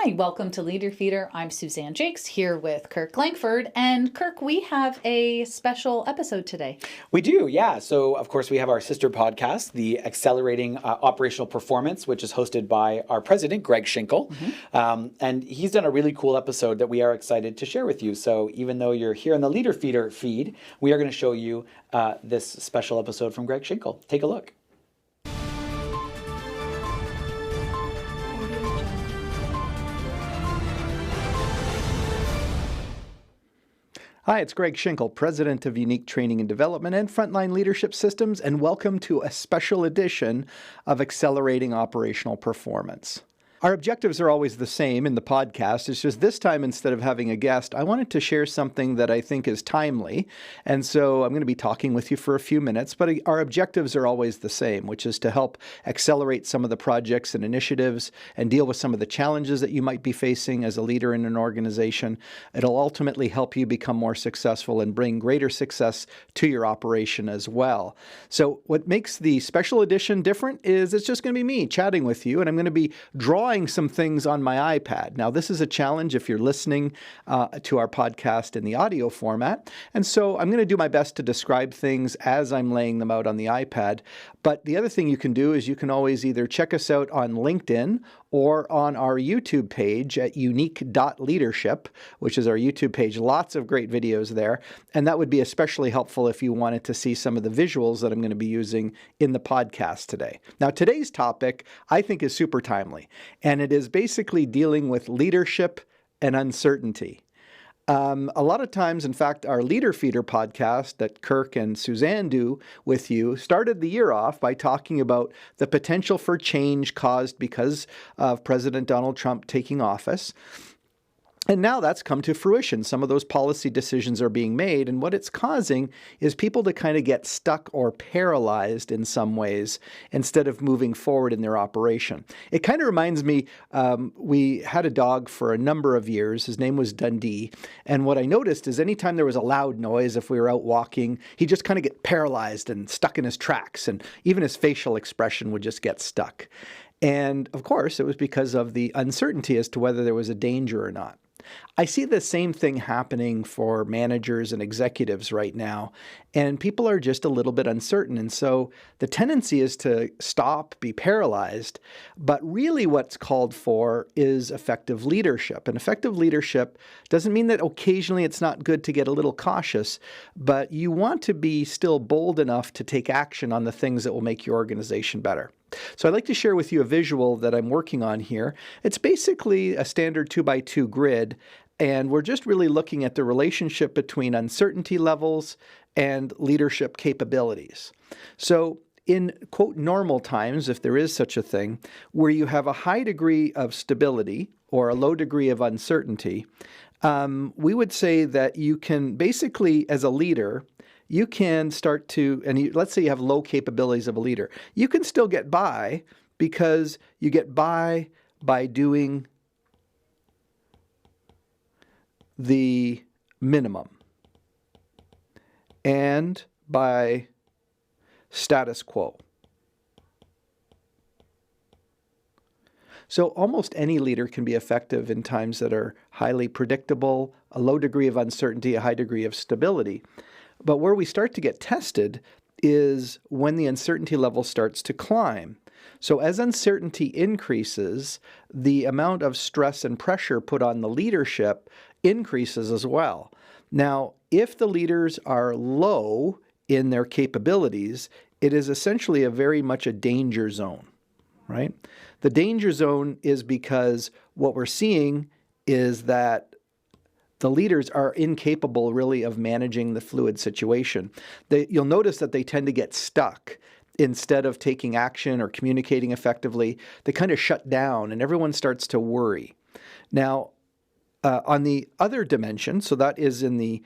Hi, welcome to Leader Feeder. I'm Suzanne Jakes here with Kirk Langford. And Kirk, we have a special episode today. We do, yeah. So, of course, we have our sister podcast, the Accelerating Operational Performance, which is hosted by our president, Greg Schinkel. And he's done a really cool episode that we are excited to share with you. So even though you're here on the Leader Feeder feed, we are going to show you this special episode from Greg Schinkel. Take a look. Hi, it's Greg Schinkel, President of Unique Training and Development and Frontline Leadership Systems, and welcome to a special edition of Accelerating Operational Performance. Our objectives are always the same in the podcast. It's just this time, instead of having a guest, I wanted to share something that I think is timely. And so I'm going to be talking with you for a few minutes, but our objectives are always the same, which is to help accelerate some of the projects and initiatives and deal with some of the challenges that you might be facing as a leader in an organization. It'll ultimately help you become more successful and bring greater success to your operation as well. So what makes the special edition different is it's just going to be me chatting with you, and I'm going to be drawing some things on my iPad. Now, this is a challenge if you're listening to our podcast in the audio format. And so I'm going to do my best to describe things as I'm laying them out on the iPad. But the other thing you can do is you can always either check us out on LinkedIn or on our YouTube page at unique.leadership, which is our YouTube page. Lots of great videos there. And that would be especially helpful if you wanted to see some of the visuals that I'm going to be using in the podcast today. Now, today's topic, I think, is super timely. And it is basically dealing with leadership and uncertainty. A lot of times, in fact, our Leader Feeder podcast that Kirk and Suzanne do with you started the year off by talking about the potential for change caused because of President Donald Trump taking office. And now that's come to fruition. Some of those policy decisions are being made, and what it's causing is people to kind of get stuck or paralyzed in some ways instead of moving forward in their operation. It kind of reminds me, we had a dog for a number of years. His name was Dundee, and what I noticed is anytime there was a loud noise, if we were out walking, he'd just kind of get paralyzed and stuck in his tracks, and even his facial expression would just get stuck. And of course, it was because of the uncertainty as to whether there was a danger or not. I see the same thing happening for managers and executives right now, and people are just a little bit uncertain. And so the tendency is to stop, be paralyzed, but really what's called for is effective leadership. And effective leadership doesn't mean that occasionally it's not good to get a little cautious, but you want to be still bold enough to take action on the things that will make your organization better. So I'd like to share with you a visual that I'm working on here. It's basically a standard 2x2 grid, and we're just really looking at the relationship between uncertainty levels and leadership capabilities. So in, quote, normal times, if there is such a thing, where you have a high degree of stability or a low degree of uncertainty, we would say that you can basically, as a leader, you can start to, let's say you have low capabilities of a leader, you can still get by because you get by doing the minimum and by status quo. So almost any leader can be effective in times that are highly predictable, a low degree of uncertainty, a high degree of stability. But where we start to get tested is when the uncertainty level starts to climb. So as uncertainty increases, the amount of stress and pressure put on the leadership increases as well. Now, if the leaders are low in their capabilities, it is essentially very much a danger zone, right? The danger zone is because what we're seeing is that the leaders are incapable really of managing the fluid situation. You'll notice that they tend to get stuck. Instead of taking action or communicating effectively, they kind of shut down and everyone starts to worry. Now, on the other dimension, so that is in the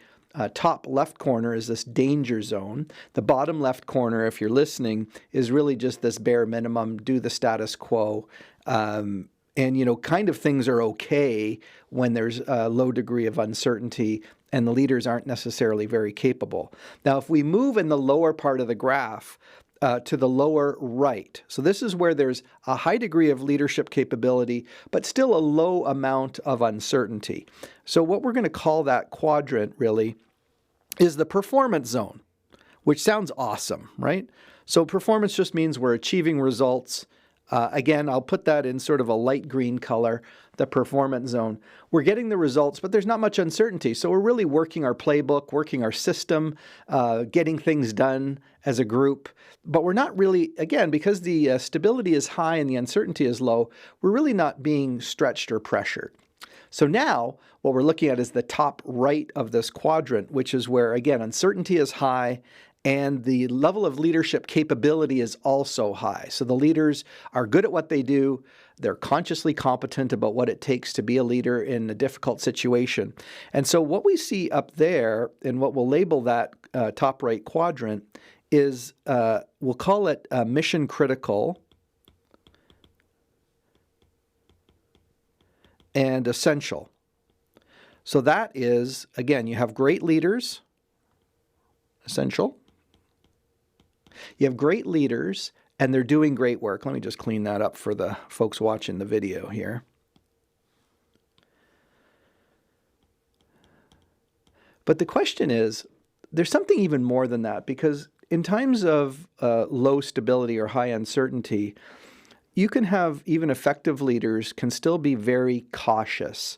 top left corner is this danger zone. The bottom left corner, if you're listening, is really just this bare minimum, do the status quo. And, kind of things are okay when there's a low degree of uncertainty and the leaders aren't necessarily very capable. Now, if we move in the lower part of the graph, to the lower right. So this is where there's a high degree of leadership capability, but still a low amount of uncertainty. So what we're going to call that quadrant really is the performance zone, which sounds awesome, right? So performance just means we're achieving results. Again, I'll put that in sort of a light green color, the performance zone. We're getting the results, but there's not much uncertainty. So we're really working our playbook, working our system, getting things done as a group. But we're not really, again, because the stability is high and the uncertainty is low, we're really not being stretched or pressured. So now what we're looking at is the top right of this quadrant, which is where, again, uncertainty is high and the level of leadership capability is also high. So the leaders are good at what they do. They're consciously competent about what it takes to be a leader in a difficult situation. And so what we see up there, and what we'll label that top right quadrant, is we'll call it mission critical and essential. So that is, again, you have great leaders, essential. You have great leaders, and they're doing great work. Let me just clean that up for the folks watching the video here. But the question is, there's something even more than that, because in times of low stability or high uncertainty, you can have even effective leaders can still be very cautious,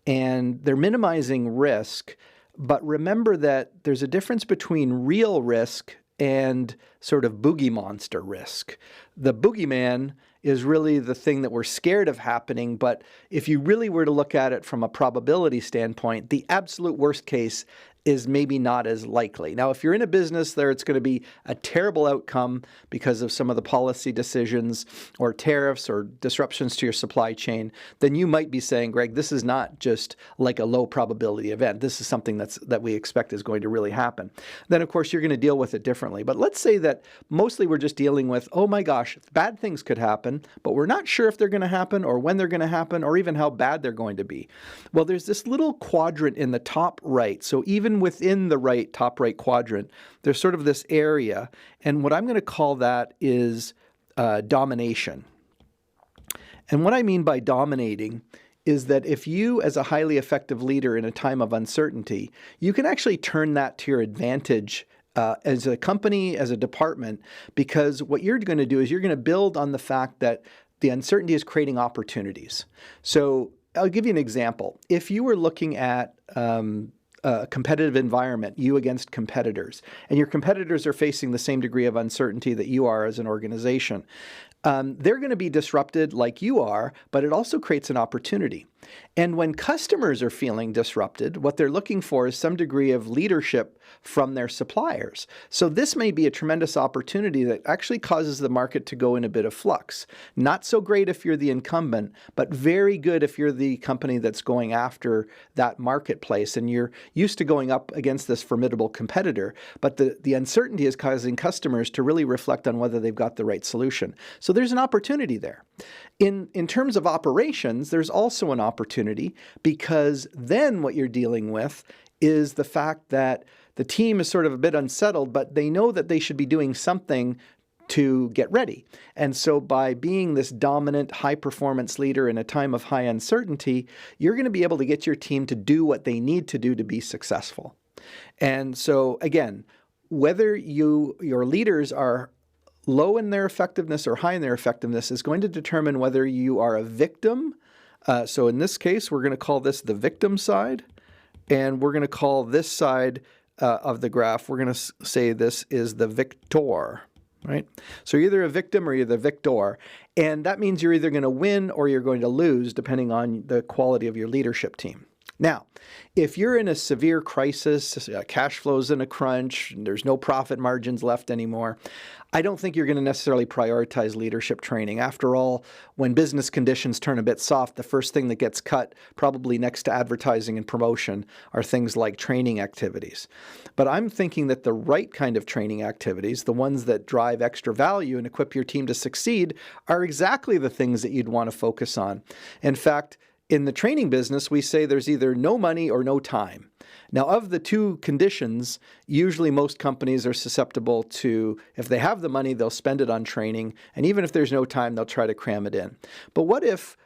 and they're minimizing risk. But remember that there's a difference between real risk and sort of boogie monster risk. The boogeyman is really the thing that we're scared of happening, but if you really were to look at it from a probability standpoint, the absolute worst case is maybe not as likely. Now, if you're in a business there, it's going to be a terrible outcome because of some of the policy decisions or tariffs or disruptions to your supply chain, then you might be saying, Greg, this is not just like a low probability event. This is something that we expect is going to really happen. Then, of course, you're going to deal with it differently. But let's say that mostly we're just dealing with, oh my gosh, bad things could happen, but we're not sure if they're going to happen or when they're going to happen or even how bad they're going to be. Well, there's this little quadrant in the top right. So even within the top right quadrant, there's sort of this area, and what I'm going to call that is domination. And what I mean by dominating is that if you, as a highly effective leader in a time of uncertainty, you can actually turn that to your advantage as a company, as a department, because what you're going to do is you're going to build on the fact that the uncertainty is creating opportunities. So I'll give you an example. If you were looking at a competitive environment, you against competitors, and your competitors are facing the same degree of uncertainty that you are as an organization, they're going to be disrupted like you are, but it also creates an opportunity. And when customers are feeling disrupted, what they're looking for is some degree of leadership from their suppliers. So this may be a tremendous opportunity that actually causes the market to go in a bit of flux. Not so great if you're the incumbent, but very good if you're the company that's going after that marketplace and you're used to going up against this formidable competitor. But the uncertainty is causing customers to really reflect on whether they've got the right solution. So there's an opportunity there. In terms of operations, there's also an opportunity, because then what you're dealing with is the fact that the team is sort of a bit unsettled, but they know that they should be doing something to get ready. And so by being this dominant, high-performance leader in a time of high uncertainty, you're going to be able to get your team to do what they need to do to be successful. And so again, whether your leaders are low in their effectiveness or high in their effectiveness is going to determine whether you are a victim. So in this case, we're going to call this the victim side, and we're going to call this side of the graph, we're going to say this is the victor, right? So you're either a victim or you're the victor, and that means you're either going to win or you're going to lose, depending on the quality of your leadership team. Now, if you're in a severe crisis, cash flow's in a crunch, and there's no profit margins left anymore, I don't think you're going to necessarily prioritize leadership training. After all, when business conditions turn a bit soft, the first thing that gets cut, probably next to advertising and promotion, are things like training activities. But I'm thinking that the right kind of training activities, the ones that drive extra value and equip your team to succeed, are exactly the things that you'd want to focus on. In fact, In the training business, we say there's either no money or no time. Now, of the two conditions, usually most companies are susceptible to, if they have the money, they'll spend it on training. And even if there's no time, they'll try to cram it in. But what if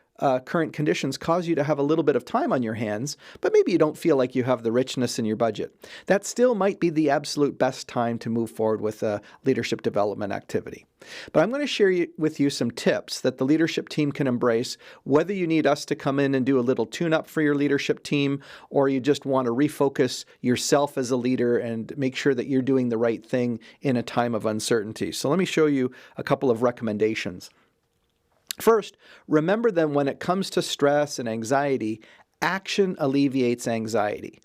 current conditions cause you to have a little bit of time on your hands, but maybe you don't feel like you have the richness in your budget? That still might be the absolute best time to move forward with a leadership development activity. But I'm going to share with you some tips that the leadership team can embrace, whether you need us to come in and do a little tune-up for your leadership team, or you just want to refocus yourself as a leader and make sure that you're doing the right thing in a time of uncertainty. So let me show you a couple of recommendations. First, remember that when it comes to stress and anxiety, action alleviates anxiety.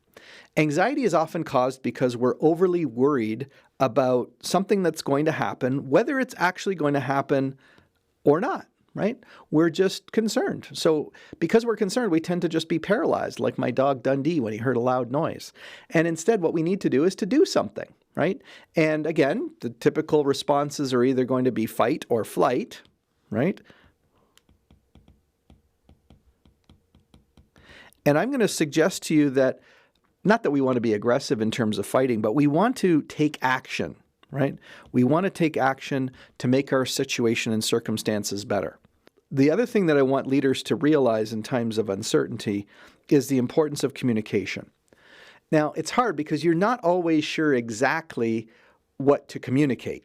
Anxiety is often caused because we're overly worried about something that's going to happen, whether it's actually going to happen or not, right? We're just concerned. So because we're concerned, we tend to just be paralyzed, like my dog Dundee when he heard a loud noise. And instead, what we need to do is to do something, right? And again, the typical responses are either going to be fight or flight, right? And I'm going to suggest to you that, not that we want to be aggressive in terms of fighting, but we want to take action, right? We want to take action to make our situation and circumstances better. The other thing that I want leaders to realize in times of uncertainty is the importance of communication. Now, it's hard because you're not always sure exactly what to communicate.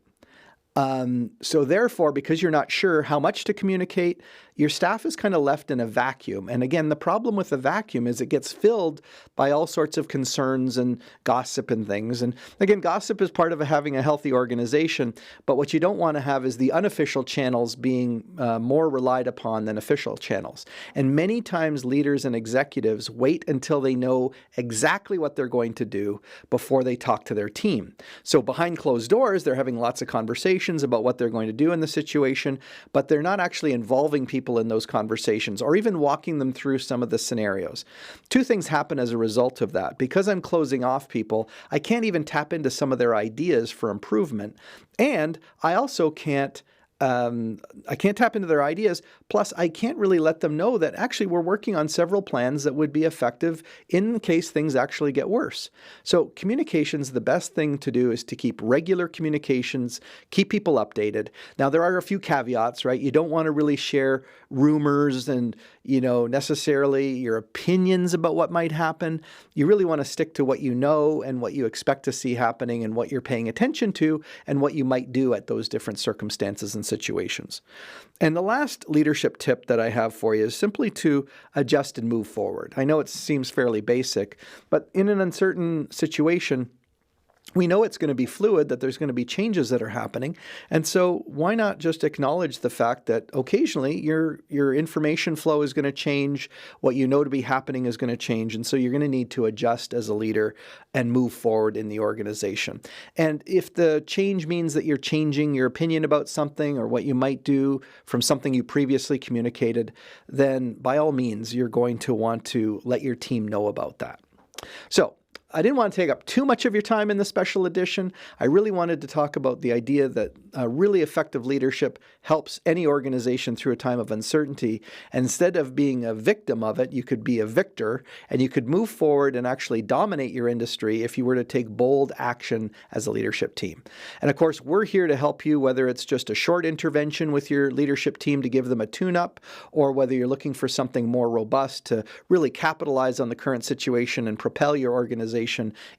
So therefore, because you're not sure how much to communicate, your staff is kind of left in a vacuum. And again, the problem with the vacuum is it gets filled by all sorts of concerns and gossip and things. And again, gossip is part of having a healthy organization, but what you don't want to have is the unofficial channels being more relied upon than official channels. And many times leaders and executives wait until they know exactly what they're going to do before they talk to their team. So behind closed doors, they're having lots of conversations about what they're going to do in the situation, but they're not actually involving people in those conversations or even walking them through some of the scenarios. Two things happen as a result of that. Because I'm closing off people, I can't even tap into some of their ideas for improvement. And I also can't tap into their ideas. Plus, I can't really let them know that actually we're working on several plans that would be effective in case things actually get worse. So communications, the best thing to do is to keep regular communications, keep people updated. Now, there are a few caveats, right? You don't want to really share rumors and, necessarily your opinions about what might happen. You really want to stick to what you know and what you expect to see happening and what you're paying attention to and what you might do at those different circumstances and situations. And the last leadership tip that I have for you is simply to adjust and move forward. I know it seems fairly basic, but in an uncertain situation, we know it's going to be fluid, that there's going to be changes that are happening. And so why not just acknowledge the fact that occasionally your information flow is going to change, what you know to be happening is going to change. And so you're going to need to adjust as a leader and move forward in the organization. And if the change means that you're changing your opinion about something or what you might do from something you previously communicated, then by all means, you're going to want to let your team know about that. So, I didn't want to take up too much of your time in the special edition. I really wanted to talk about the idea that really effective leadership helps any organization through a time of uncertainty. And instead of being a victim of it, you could be a victor, and you could move forward and actually dominate your industry if you were to take bold action as a leadership team. And of course, we're here to help you, whether it's just a short intervention with your leadership team to give them a tune-up, or whether you're looking for something more robust to really capitalize on the current situation and propel your organization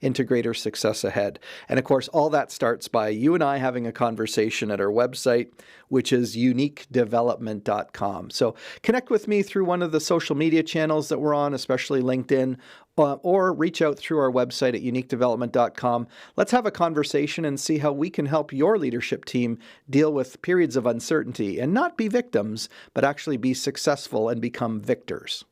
into greater success ahead. And of course, all that starts by you and I having a conversation at our website, which is uniquedevelopment.com. So connect with me through one of the social media channels that we're on, especially LinkedIn, or reach out through our website at uniquedevelopment.com. Let's have a conversation and see how we can help your leadership team deal with periods of uncertainty and not be victims, but actually be successful and become victors.